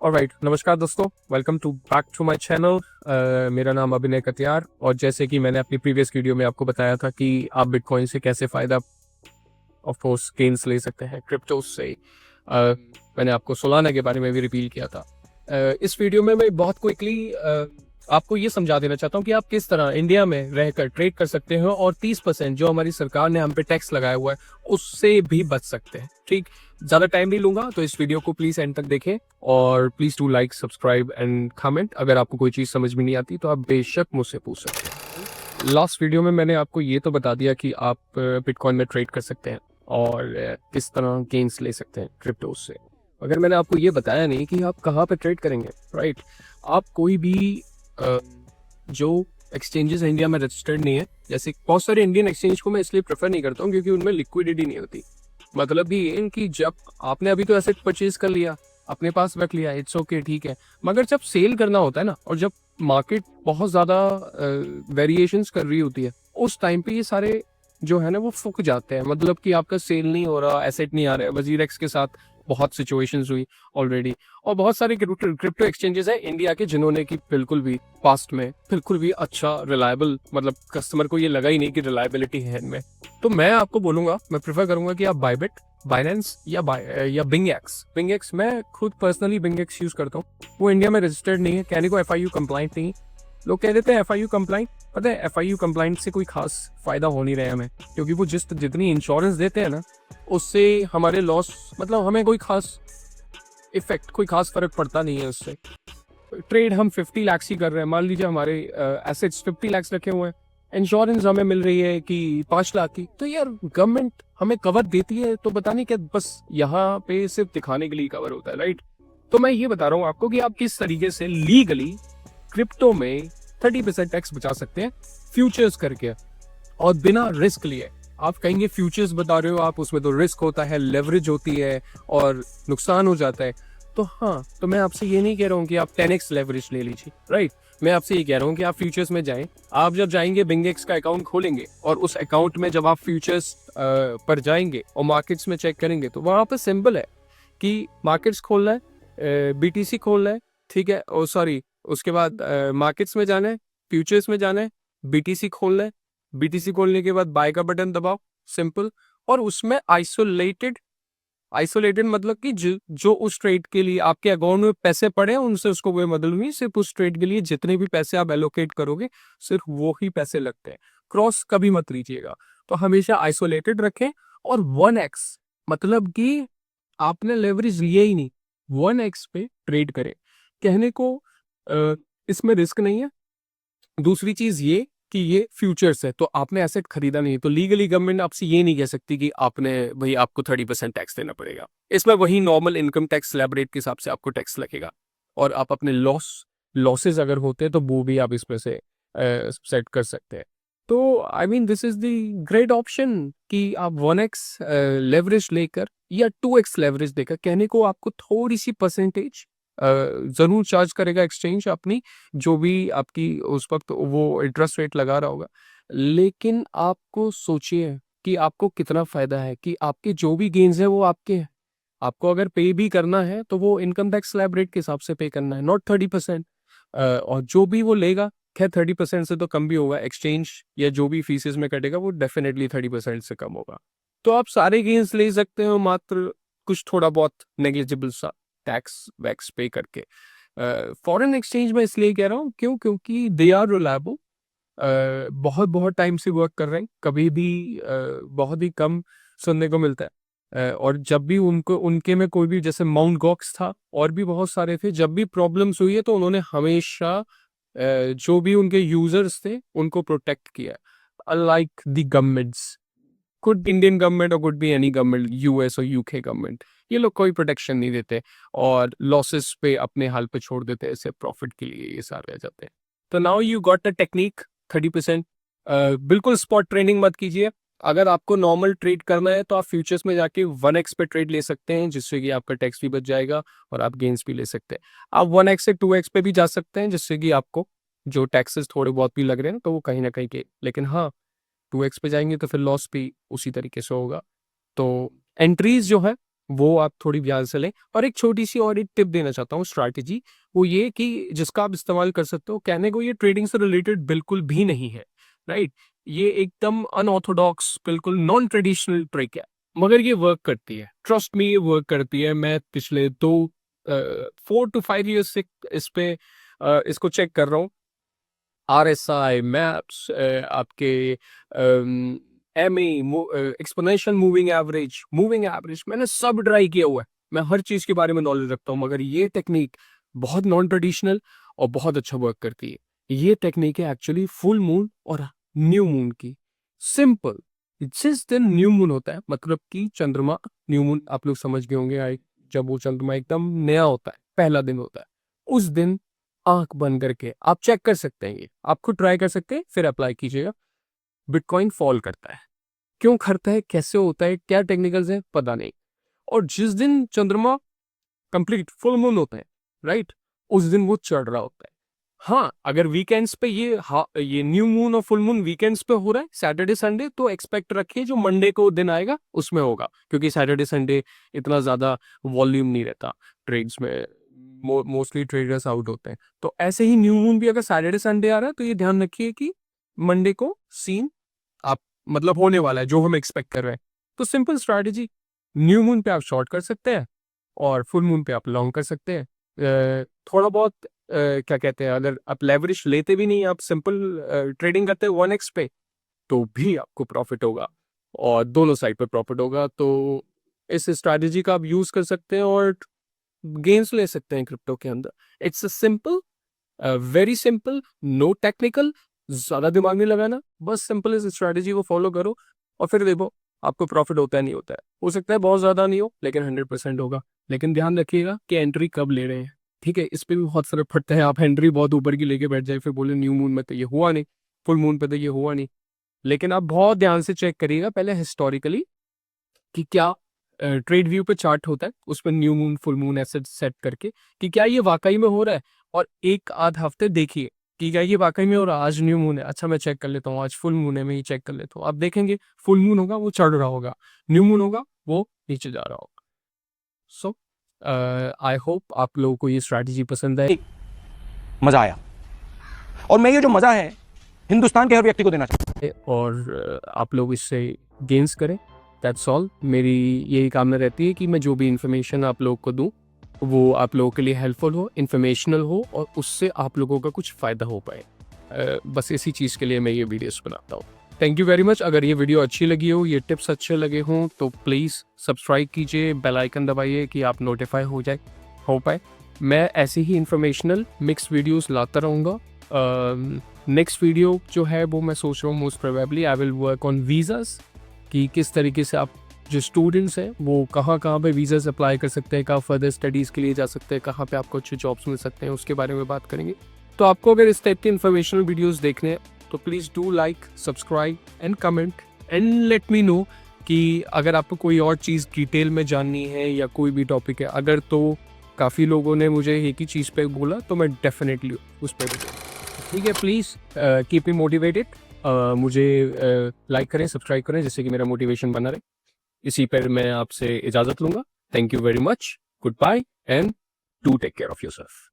Alright, नमस्कार दोस्तों, welcome to back to my channel. मेरा नाम अभिनय कटियार और जैसे कि मैंने अपनी प्रीवियस वीडियो में आपको बताया था कि आप बिटकॉइन से कैसे फ़ायदा ऑफ कोर्स गेन्स ले सकते हैं क्रिप्टो से। मैंने आपको सोलाना के बारे में भी रिवील किया था। इस वीडियो में मैं बहुत क्विकली आपको ये समझा देना चाहता हूँ कि आप किस तरह इंडिया में रहकर ट्रेड कर सकते हो और 30% जो हमारी सरकार ने हम पे टैक्स लगाया हुआ है उससे भी बच सकते हैं। ठीक, ज़्यादा टाइम नहीं लूंगा तो इस वीडियो को प्लीज़ एंड तक देखें और please do like, subscribe and comment. अगर आपको कोई चीज़ समझ में नहीं आती तो आप बेशक मुझसे पूछ सकते हैं। लास्ट वीडियो में मैंने आपको ये तो बता दिया कि आप बिटकॉइन में ट्रेड कर सकते हैं और किस तरह गेन्स ले सकते हैं क्रिप्टो से। अगर मैंने आपको ये बताया नहीं कि आप कहाँ पे ट्रेड करेंगे, राइट। आप कोई भी जो एक्सचेंजेस इंडिया में रजिस्टर्ड नहीं है, जैसे बहुत सारे इंडियन एक्सचेंज को मैं इसलिए प्रेफर नहीं करता हूँ क्योंकि उनमें लिक्विडिटी नहीं होती। मतलब भी ये कि जब आपने अभी तो एसेट परचेज कर लिया, अपने पास रख लिया, इट्स ओके, ठीक है, मगर जब सेल करना होता है ना और जब मार्केट बहुत ज़्यादा वेरिएशंस कर रही होती है उस टाइम पे ये सारे जो है ना वो फूक जाते हैं। मतलब कि आपका सेल नहीं हो रहा, एसेट नहीं आ रहा है। वजीरेक्स के साथ बहुत सिचुएशंस हुई ऑलरेडी और बहुत सारे क्रिप्टो एक्सचेंजेस हैं इंडिया के जिन्होंने कि बिल्कुल भी पास्ट में बिल्कुल भी अच्छा रिलायबल, मतलब कस्टमर को ये लगा ही नहीं कि रिलायबिलिटी है इनमें। तो मैं आपको बोलूंगा, मैं प्रेफर करूंगा कि आप बायबिट, बाइनेंस या बिंगएक्स। मैं खुद पर्सनली बिंगएक्स यूज करता हूँ। वो इंडिया में रजिस्टर्ड नहीं है, कहने को एफआईयू कंप्लाइंट नहीं। लोग कह देते हैं एफआईयू कंप्लाइंट, पता है एफआईयू कंप्लाइंट से कोई खास फायदा हो नहीं रहा है हमें, क्योंकि वो जितनी इंश्योरेंस देते हैं ना उससे हमारे लॉस, मतलब हमें कोई खास इफेक्ट, कोई खास फर्क पड़ता नहीं है उससे। ट्रेड हम 50 लाख ही कर रहे हैं, मान लीजिए हमारे एसेट्स 50 लाख रखे हुए हैं, इंश्योरेंस हमें मिल रही है कि 5 लाख की, तो यार गवर्नमेंट हमें कवर देती है तो पता नहीं क्या, बस यहाँ पे सिर्फ दिखाने के लिए कवर होता है, राइट। तो मैं ये बता रहा हूँ आपको कि आप किस तरीके से लीगली क्रिप्टो में 30% टैक्स बचा सकते हैं फ्यूचर्स करके और बिना रिस्क लिए। आप कहेंगे फ्यूचर्स बता रहे हो आप, उसमें तो रिस्क होता है, लेवरेज होती है और नुकसान हो जाता है। तो हाँ, तो मैं आपसे ये नहीं कह रहा हूँ कि आप 10x लेवरेज ले लीजिए, राइट। मैं आपसे ये कह रहा हूँ कि आप फ्यूचर्स में जाएं। आप जब जाएंगे बिंगेक्स का अकाउंट खोलेंगे और उस अकाउंट में जब आप फ्यूचर्स पर जाएंगे और मार्केट्स में चेक करेंगे तो वहाँ पर सिंपल है कि मार्केट्स खोलना है, बीटीसी खोलना है, ठीक है, और सॉरी उसके बाद मार्केट्स में जाना है, फ्यूचर्स में जाना है, बीटीसी खोलना है, बीटीसी खोलने के बाद बाय का बटन दबाओ, सिंपल। और उसमें आइसोलेटेड मतलब कि जो उस ट्रेड के लिए आपके अकाउंट में पैसे पड़े हैं उनसे उसको कोई मतलब नहीं। सिर्फ उस ट्रेड के लिए जितने भी पैसे आप एलोकेट करोगे सिर्फ वो ही पैसे लगते हैं, क्रॉस कभी मत लीजिएगा। तो हमेशा आइसोलेटेड रखें और 1x, मतलब कि आपने लेवरेज लिया ही नहीं, 1x पे ट्रेड करें। कहने को इसमें रिस्क नहीं है। दूसरी चीज ये कि ये फ्यूचर्स है, तो आपने एसेट खरीदा नहीं, तो लीगली गवर्नमेंट आपसे ये नहीं कह सकती कि आपने भाई आपको 30% टैक्स देना पड़ेगा। इसमें वही normal income tax slab rate के हिसाब से आपको टैक्स लगेगा और आप अपने लॉसेस अगर होते हैं तो वो भी आप इसमें से सेट कर सकते हैं। तो I mean this is the great option कि आप 1x लेवरेज लेकर या 2x लेवरेज देकर, कहने को आपको थोड़ी सी परसेंटेज जरूर चार्ज करेगा एक्सचेंज अपनी, जो भी आपकी उस वक्त वो इंटरेस्ट रेट लगा रहा होगा, लेकिन आपको सोचिए कि आपको कितना फायदा है कि आपके जो भी गेन्स है वो आपके हैं। आपको अगर पे भी करना है तो वो इनकम टैक्स स्लैब रेट के हिसाब से पे करना है, नॉट 30%। और जो भी वो लेगा, खैर 30% से तो कम भी होगा, एक्सचेंज या जो भी फीसेस में कटेगा वो डेफिनेटली 30% से कम होगा। तो आप सारे गेन्स ले सकते हो मात्र कुछ थोड़ा बहुत नेग्लिजिबल सा टैक्स वैक्स पे करके। फॉरेन एक्सचेंज में इसलिए कह रहा हूँ क्योंकि दे आर रिलायबल, बहुत बहुत टाइम से वर्क कर रहे हैं, कभी भी बहुत ही कम सुनने को मिलता है। और जब भी उनको उनके में कोई भी, जैसे माउंट गॉक्स था और भी बहुत सारे थे, जब भी प्रॉब्लम्स हुई है तो उन्होंने हमेशा जो भी उनके यूजर्स थे उनको प्रोटेक्ट किया, unlike the governments, could Indian government और could be any government, US और यूके गवर्नमेंट, ये लोग कोई प्रोटेक्शन नहीं देते और लॉसेस पे अपने हाल पे छोड़ देते हैं, ऐसे प्रॉफिट के लिए ये सारे आ जाते हैं। तो now you got the technique 30%। बिल्कुल स्पॉट ट्रेडिंग मत कीजिए। अगर आपको नॉर्मल ट्रेड करना है तो आप फ्यूचर्स में जाके 1x पे ट्रेड ले सकते हैं, जिससे कि आपका टैक्स भी बच जाएगा और आप गेन्स भी ले सकते हैं। आप 1x से 2x पे भी जा सकते हैं, जिससे कि आपको जो टैक्सेस थोड़े बहुत भी लग रहे हैं तो वो कहीं ना कहीं के, लेकिन हाँ 2x पे जाएंगे तो फिर लॉस भी उसी तरीके से होगा। तो एंट्रीज जो है वो आप थोड़ी ध्यान से लें। और एक छोटी सी और एक टिप देना चाहता हूँ, स्ट्रैटेजी, वो ये कि जिसका आप इस्तेमाल कर सकते हो। कहने को ये ट्रेडिंग से रिलेटेड बिल्कुल भी नहीं है, राइट? ये एकदम अनऑर्थोडॉक्स, बिल्कुल नॉन ट्रेडिशनल ट्रिक है, मगर ये वर्क करती है। ट्रस्ट मी, ये वर्क करती है। मैं पिछले 4 to 5 years से इस पे इसको चेक कर रहा हूँ। RSI, मैप्स, आपके MA, एक्सपोनेंशियल मूविंग एवरेज, मैंने सब ट्राई किया हुआ है। मैं हर चीज के बारे में नॉलेज रखता हूँ, मगर ये टेक्निक बहुत नॉन ट्रेडिशनल और बहुत अच्छा वर्क करती है। ये टेक्निक है एक्चुअली फुल मून और न्यू मून की। सिंपल, जिस दिन न्यू मून होता है, मतलब कि चंद्रमा, न्यू मून आप लोग समझ गए होंगे, जब वो चंद्रमा एकदम नया होता है, पहला दिन होता है, उस दिन आंख बंद करके आप चेक कर सकते हैं। ये आप खुद ट्राई कर सकते हैं, फिर अप्लाई कीजिएगा। बिटकॉइन फॉल करता है। क्यों करता है, कैसे होता है, क्या टेक्निकल्स है, पता नहीं। और जिस दिन चंद्रमा कंप्लीट फुल मून होता है, राइट, उस दिन वो चढ़ रहा होता है। हाँ, अगर वीकेंड्स पे ये न्यू मून और फुल मून वीकेंड्स पे हो रहा है, सैटरडे संडे, तो एक्सपेक्ट रखिए जो मंडे को दिन आएगा उसमें होगा, क्योंकि सैटरडे संडे इतना ज्यादा वॉल्यूम नहीं रहता ट्रेड्स में। मोस्टली ट्रेडर्स आउट होते हैं। तो ऐसे ही न्यू मून भी अगर सैटरडे संडे आ रहा है, तो ये ध्यान रखिए कि मंडे को सीन आप मतलब होने वाला है जो हम एक्सपेक्ट कर रहे हैं। तो सिंपल स्ट्रैटेजी, न्यू मून पे आप शॉर्ट कर सकते हैं और फुल मून पे आप लॉन्ग कर सकते हैं। थोड़ा बहुत क्या कहते हैं, अगर आप लेवरेज लेते भी नहीं, आप सिंपल ट्रेडिंग करते हैं 1x पे, तो भी आपको प्रॉफिट होगा और दोनों साइड पे प्रॉफिट होगा। तो इस स्ट्रैटेजी का आप यूज कर सकते हैं और गेन्स ले सकते हैं क्रिप्टो के अंदर। It's a simple, very simple, no technical, ज्यादा दिमाग नहीं लगाना, बस सिंपल इस स्ट्रैटेजी को फॉलो करो और फिर देखो आपको प्रॉफिट होता है नहीं होता है। हो सकता है बहुत ज्यादा नहीं हो, लेकिन 100% होगा। लेकिन ध्यान रखिएगा कि एंट्री कब ले रहे हैं, ठीक है? इस पे भी बहुत फर्क पड़ता है। आप एंट्री बहुत ऊपर की लेके बैठ जाए, फिर बोले न्यू मून में तो ये हुआ नहीं, फुल मून पे तो ये हुआ नहीं। लेकिन आप बहुत ध्यान से चेक करिएगा पहले हिस्टोरिकली कि क्या ट्रेड व्यू पे चार्ट होता है, उस पर न्यू मून फुल मून ऐसे सेट करके कि क्या ये वाकई में हो रहा है। और एक आध हफ्ते देखिए कि क्या ये वाकई में हो रहा है। आज न्यू मून है, अच्छा मैं चेक कर लेता हूँ, आज फुल मून है, मैं ये चेक कर लेता हूँ। आप देखेंगे फुल मून होगा वो चढ़ रहा होगा, न्यू मून होगा वो नीचे जा रहा होगा। सो आई होप आप लोगों को ये स्ट्रैटेजी पसंद है। मजा आया और मैं ये जो मजा है हिंदुस्तान के हर व्यक्ति को देना चाहता हूं। और आप लोग इससे गेन्स करें, दैट्स ऑल। मेरी यही कामना रहती है कि मैं जो भी इंफॉर्मेशन आप लोग को दूं वो आप लोगों के लिए हेल्पफुल हो, इंफॉर्मेशनल हो और उससे आप लोगों का कुछ फ़ायदा हो पाए। बस इसी चीज़ के लिए मैं ये वीडियोस बनाता हूँ। Thank you very much. अगर ये वीडियो अच्छी लगी हो, ये टिप्स अच्छे लगे हों, तो प्लीज़ सब्सक्राइब कीजिए, बेल आइकन दबाइए कि आप नोटिफाई हो पाए। मैं ऐसे ही इंफॉर्मेशनल मिक्स वीडियोस लाता रहूँगा। नेक्स्ट वीडियो जो है वो मैं सोच रहा हूँ most probably I will work on visas, कि किस तरीके से आप जो स्टूडेंट्स हैं वो कहाँ कहाँ पे वीज़ास अप्लाई कर सकते हैं, कहाँ फर्दर स्टडीज़ के लिए जा सकते हैं, कहाँ पे आपको अच्छे जॉब्स मिल सकते हैं, उसके बारे में बात करेंगे। तो आपको अगर इस टाइप के इंफॉर्मेशनल वीडियोस देखने हैं तो please do like, subscribe and comment and let me know कि अगर आपको कोई और चीज़ डिटेल में जाननी है या कोई भी टॉपिक है। अगर तो काफ़ी लोगों ने मुझे एक ही चीज़ पे बोला तो मैं डेफिनेटली उस पर भी, ठीक है? Please keep me motivated. मुझे लाइक करें, सब्सक्राइब करें, जिससे कि मेरा मोटिवेशन बना रहे। इसी पर मैं आपसे इजाज़त लूँगा। Thank you very much, good bye and do take care of yourself.